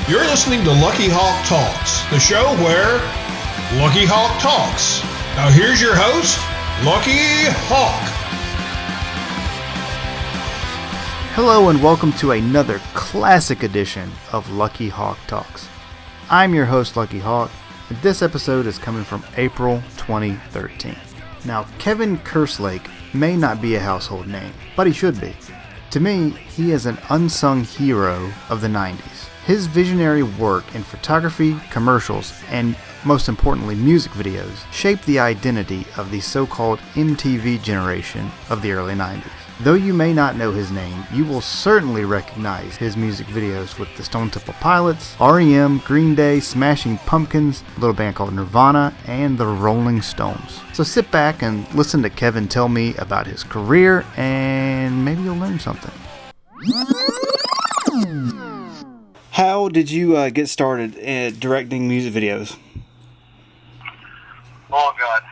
You're listening to Lucky Hawk Talks, the show where Lucky Hawk talks. Now here's your host, Lucky Hawk. Hello and welcome to another classic edition of Lucky Hawk Talks. I'm your host, Lucky Hawk, and this episode is coming from April 2013. Now, Kevin Kerslake may not be a household name, but he should be. To me, he is an unsung hero of the 90s. His visionary work in photography, commercials, and most importantly music videos shaped the identity of the so-called MTV generation of the early 90s. Though you may not know his name, you will certainly recognize his music videos with the Stone Temple Pilots, R.E.M., Green Day, Smashing Pumpkins, a little band called Nirvana, and the Rolling Stones. So sit back and listen to Kevin tell me about his career, and maybe you'll learn something. How did you get started at directing music videos? Oh God!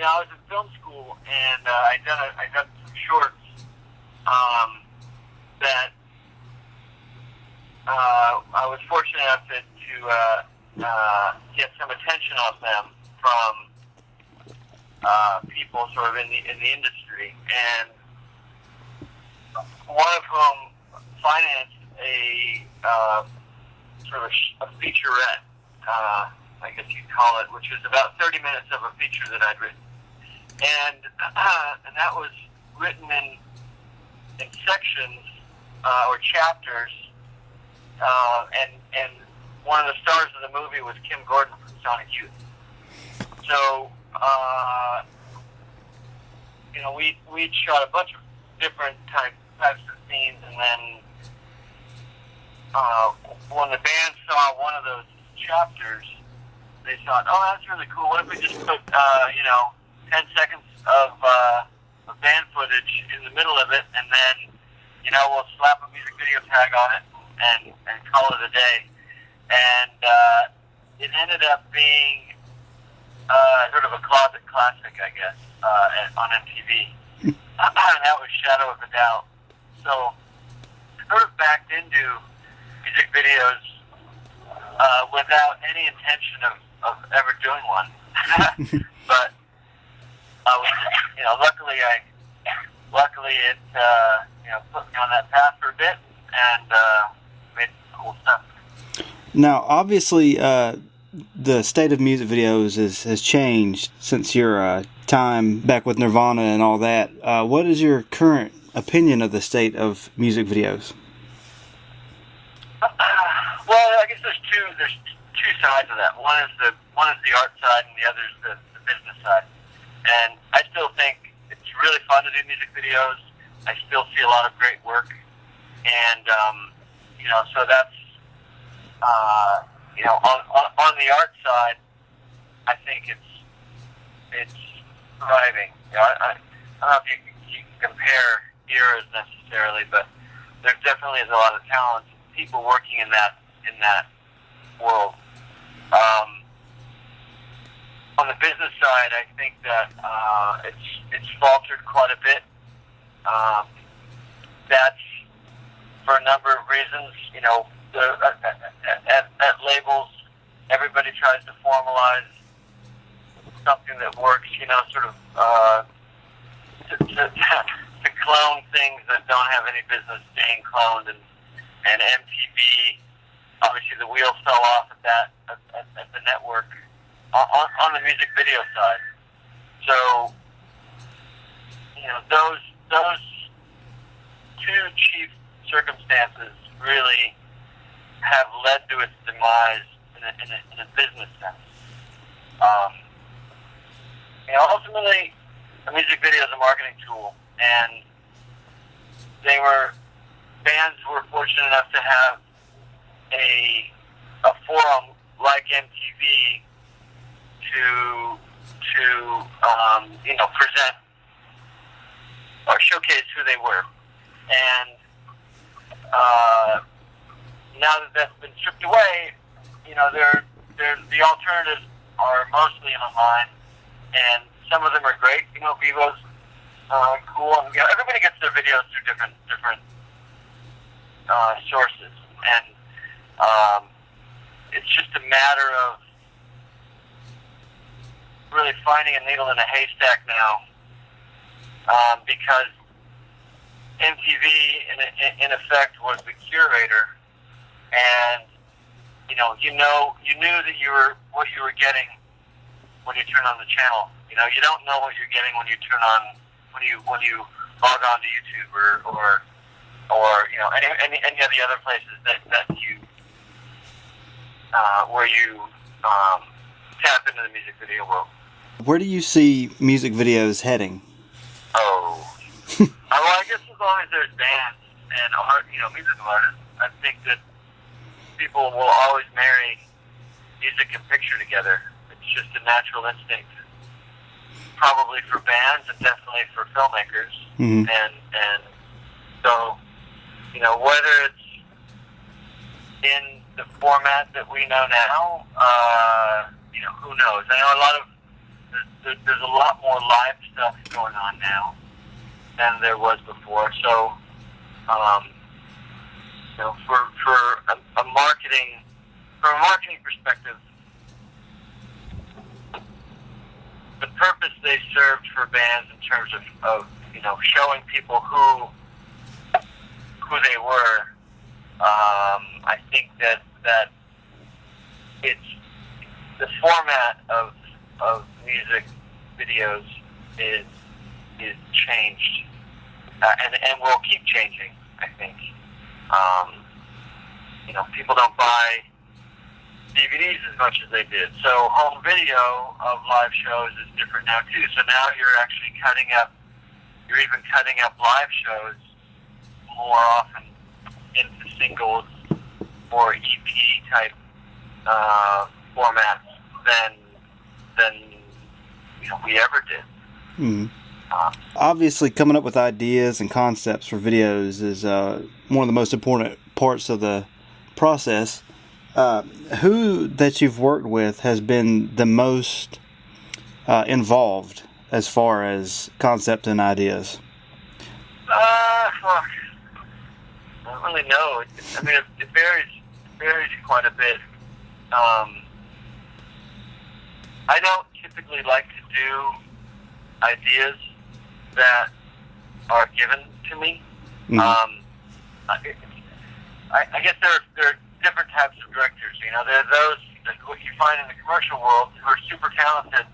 I was in film school, and I done some shorts that I was fortunate enough to get some attention on them from people sort of in the industry, and one of whom financed a sort of a featurette, I guess you'd call it, which was about 30 minutes of a feature that I'd written, and that was written in sections or chapters, and one of the stars of the movie was Kim Gordon from Sonic Youth. So we'd shot a bunch of different types of scenes, and then when the band saw one of those chapters, they thought, oh, that's really cool. What if we just put 10 seconds of band footage in the middle of it, and then we'll slap a music video tag on it and call it a day. And it ended up being sort of a closet classic, I guess, on MTV. And that was Shadow of a Doubt. So sort of backed into music videos without any intention of ever doing one. But I was, luckily it put me on that path for a bit and made some cool stuff. Now, obviously, the state of music videos has changed since your time back with Nirvana and all that. What is your current opinion of the state of music videos? Well, I guess there's two sides of that. One is the art side, and the other is the business side. And I still think it's really fun to do music videos. I still see a lot of great work, and so that's on the art side, I think it's thriving. I don't know if you can compare eras necessarily, but there definitely is a lot of talent, people working in that world. On the business side, I think that it's faltered quite a bit. That's for a number of reasons. At labels, everybody tries to formalize something that works. Sort of to clone things that don't have any business being cloned, and MTV, obviously the wheels fell off at the network on the music video side. So those two chief circumstances really have led to its demise in a business sense. Ultimately, a music video is a marketing tool, and bands were fortunate enough to have a forum like MTV to present or showcase who they were. And now that that's been stripped away, the alternatives are mostly online, and some of them are great. Vivo's cool, and everybody gets their videos through different sources, and it's just a matter of really finding a needle in a haystack now, because MTV, in effect, was the curator, and you knew that what you were getting when you turn on the channel. You don't know what you're getting when you log on to YouTube or any of the other places that you where you tap into the music video world. Where do you see music videos heading? Well, I guess as long as there's bands and musical artists, I think that people will always marry music and picture together. It's just a natural instinct, probably for bands and definitely for filmmakers. Mm-hmm. And so, whether it's in the format that we know now, who knows? I know there's a lot more live stuff going on now than there was before. So, from a marketing perspective, the purpose they served for bands in terms of showing people who they were, I think that it's the format of music videos is changed, and will keep changing, I think. People don't buy DVDs as much as they did, so home video of live shows is different now too. So now you're actually you're even cutting up live shows more often into singles or EP type formats than we ever did. Mm. Obviously, coming up with ideas and concepts for videos is one of the most important parts of the process. Who that you've worked with has been the most involved as far as concept and ideas? I don't really know. It varies quite a bit. I don't typically like to do ideas that are given to me. Mm-hmm. I guess there are different types of directors. There are those what you find in the commercial world who are super talented,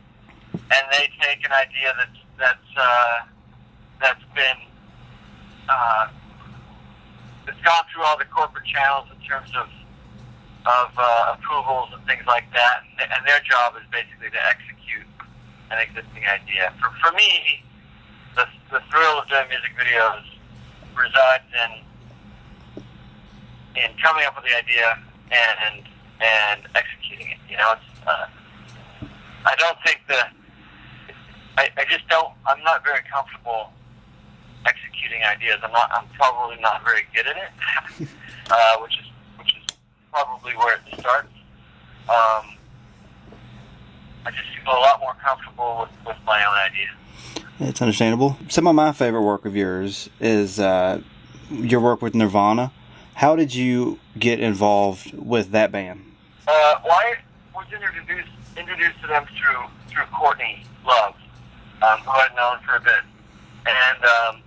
and they take an idea that's been it's gone through all the corporate channels in terms of approvals and things like that, and their job is basically to execute an existing idea. For me, the thrill of doing music videos resides in coming up with the idea and executing it. I don't think I just don't. I'm not very comfortable executing ideas. I'm probably not very good at it, which is probably where it starts. I just feel a lot more comfortable with my own ideas. It's understandable. Some of my favorite work of yours is your work with Nirvana. How did you get involved with that band? I was introduced to them through Courtney Love, who I'd known for a bit, and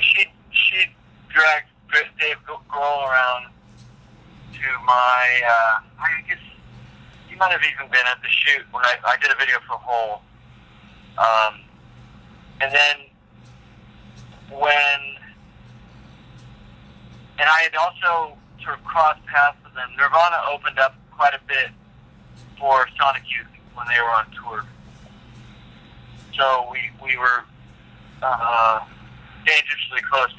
she dragged Dave Grohl around to my. I guess you might have even been at the shoot when I did a video for Hole, and then and I had also sort of crossed paths with them. Nirvana opened up quite a bit for Sonic Youth when they were on tour. So we were dangerously close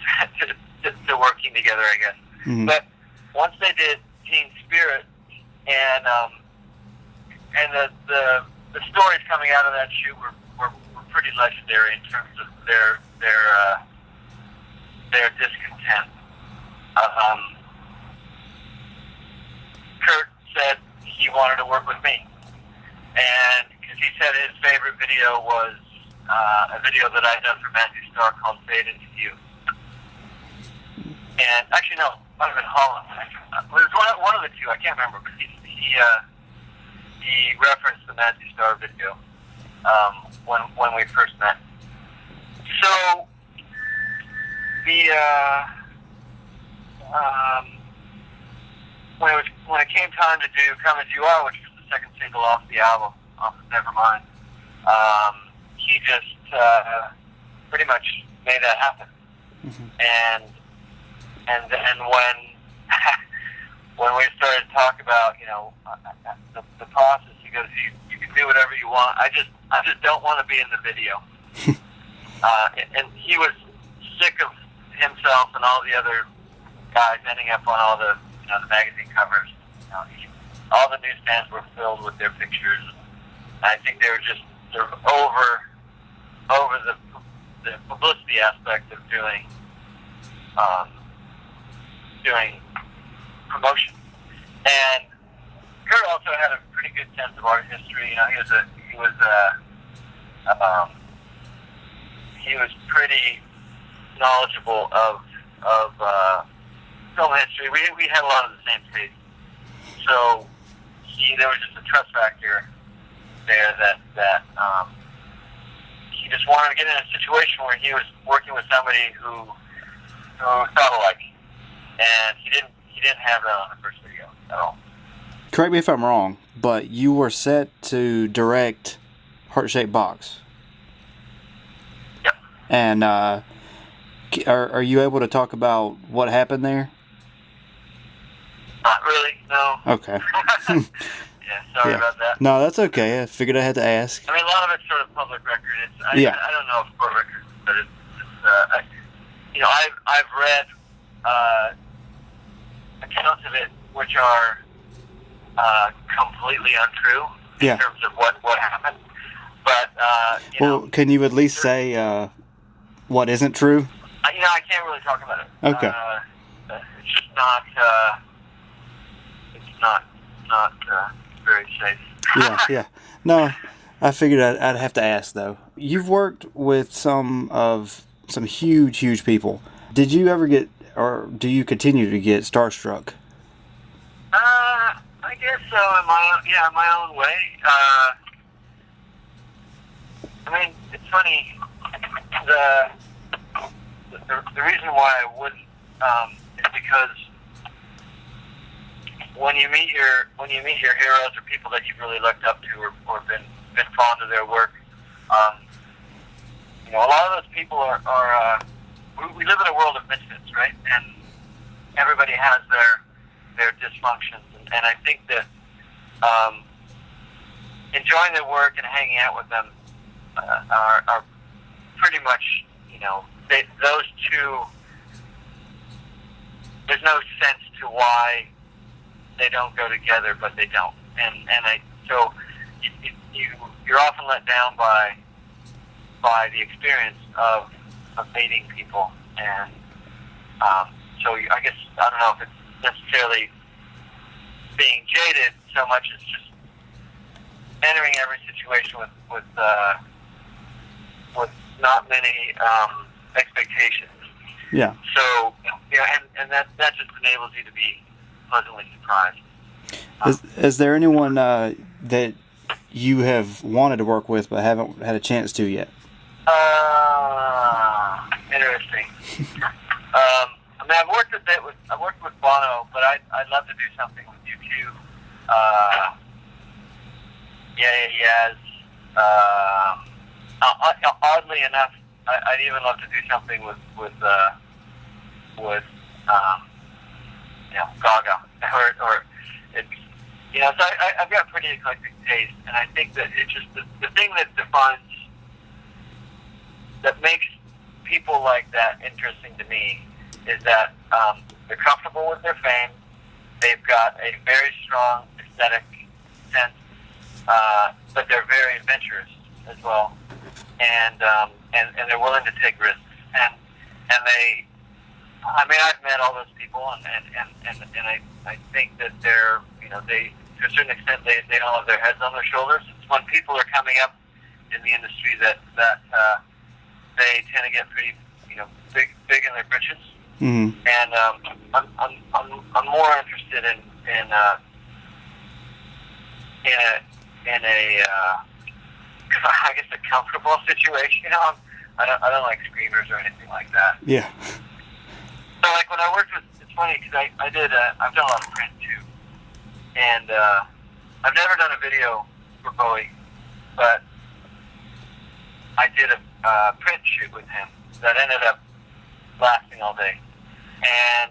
to working together, I guess. Mm-hmm. But once they did Teen Spirit, and the stories coming out of that shoot were pretty legendary in terms of their discontent. Kurt said he wanted to work with me, and because he said his favorite video was a video that I done for Matthew Starr called "Fade Into You," And actually, no, it might have been Holland. It was one of the two. I can't remember, but he referenced the Nancy Star video when we first met. So when it came time to do "Come As You Are," which was the second single off the album, off of Nevermind, he just pretty much made that happen. Mm-hmm. And then when we started to talk about the process, he goes, you can do whatever you want. I just don't want to be in the video. And he was sick of himself and all the other guys ending up on all the the magazine covers. All the newsstands were filled with their pictures. I think they were just sort of over the publicity aspect of doing promotion. And Kurt also had a pretty good sense of art history. He was pretty knowledgeable of film history. We had a lot of the same taste. So there was just a trust factor there that he just wanted to get in a situation where he was working with somebody who thought alike, and he didn't have that on the first video at all. Correct me if I'm wrong, but you were set to direct Heart-Shaped Box. Yep. And are you able to talk about what happened there? Not really, no. Okay. Sorry about that. No, that's okay. I figured I had to ask. I mean, a lot of it's sort of public record. I don't know if court record, but I've read accounts of it which are completely untrue in terms of what happened. But can you at least say what isn't true? I can't really talk about it. Okay. It's just not. It's not very safe. Yeah. No, I figured I'd have to ask though. You've worked with some huge people. Did you ever get, or do you continue to get starstruck? I guess so. In my own way. I mean, it's funny. The reason why I wouldn't is because when you meet your heroes or people that you've really looked up to or been fond of their work, a lot of those people are we live in a world of misfits, right? And everybody has their dysfunctions, and I think that enjoying their work and hanging out with them are pretty much those two. There's no sense to why they don't go together, but they don't, so you're often let down by the experience of meeting people, and so I guess I don't know if it's necessarily being jaded so much as just entering every situation with not many expectations. Yeah. So and that just enables you to be pleasantly surprised. Is there anyone that you have wanted to work with but haven't had a chance to yet? Interesting. I mean, I've worked with Bono, but I'd love to do something with U2. Yes. Oddly enough, I'd even love to do something with Gaga, or it's so I've got pretty eclectic taste, and I think that it's just the thing that makes people like that interesting to me is that they're comfortable with their fame, they've got a very strong aesthetic sense, but they're very adventurous as well, and they're willing to take risks, and they. I mean, I've met all those people, and I think that they're, they, to a certain extent, they don't have their heads on their shoulders. It's when people are coming up in the industry that they tend to get pretty, big in their britches, Mm-hmm. And I'm more interested in a I guess a comfortable situation. You know, I don't like screamers or anything like that. Yeah. So like when I worked with, it's funny because I've done a lot of print too, and I've never done a video for Bowie, but I did a print shoot with him that ended up lasting all day, and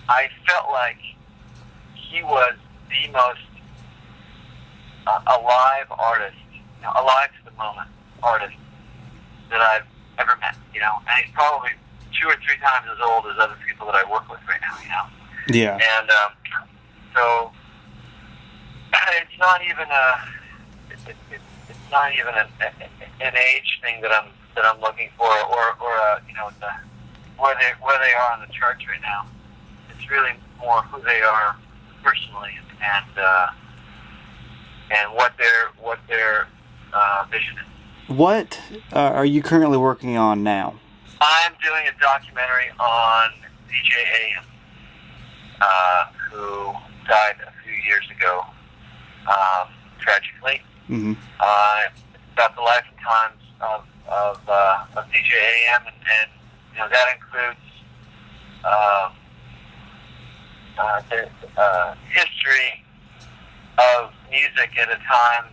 I felt like he was the most alive artist, alive to the moment artist that I've ever met, you know, and he's probably 2 or 3 times as old as other people that I work with right now, you know. Yeah. And so it's not even an age thing that I'm looking for, or you know, where they are on the charts right now. It's really more who they are personally, and what their vision is. What are you currently working on now? I'm doing a documentary on DJ R.E.M, who died a few years ago, tragically. Mm-hmm. About the life and times of DJ R.E.M, and you know, that includes the history of music at a time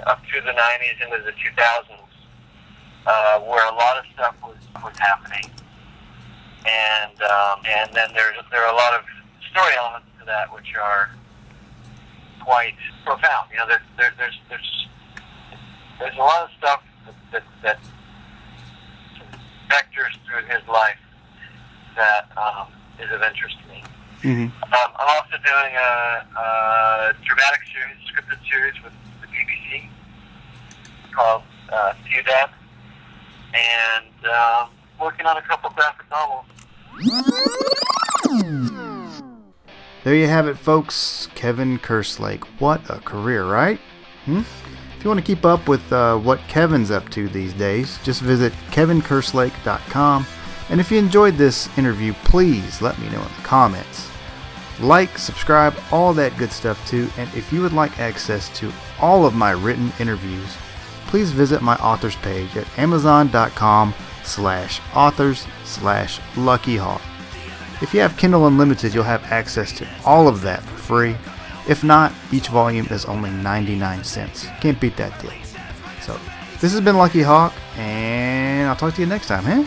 up through the 90s into the 2000s, where a lot of stuff was happening, and then there are a lot of story elements to that which are quite profound. You know, there's a lot of stuff that vectors through his life that is of interest to me. Mm-hmm. I'm also doing a dramatic series, scripted series with the BBC called Ciudad, and working on a couple graphic novels. There you have it, folks. Kevin Kerslake. What a career, right? If you want to keep up with what Kevin's up to these days, just visit kevinkerslake.com. And if you enjoyed this interview, please let me know in the comments. Like, subscribe, all that good stuff too. And if you would like access to all of my written interviews, please visit my authors page at amazon.com/authors/luckyhawk. If you have Kindle Unlimited, you'll have access to all of that for free. If not, each volume is only 99 cents. Can't beat that deal. So, this has been Lucky Hawk, and I'll talk to you next time, huh?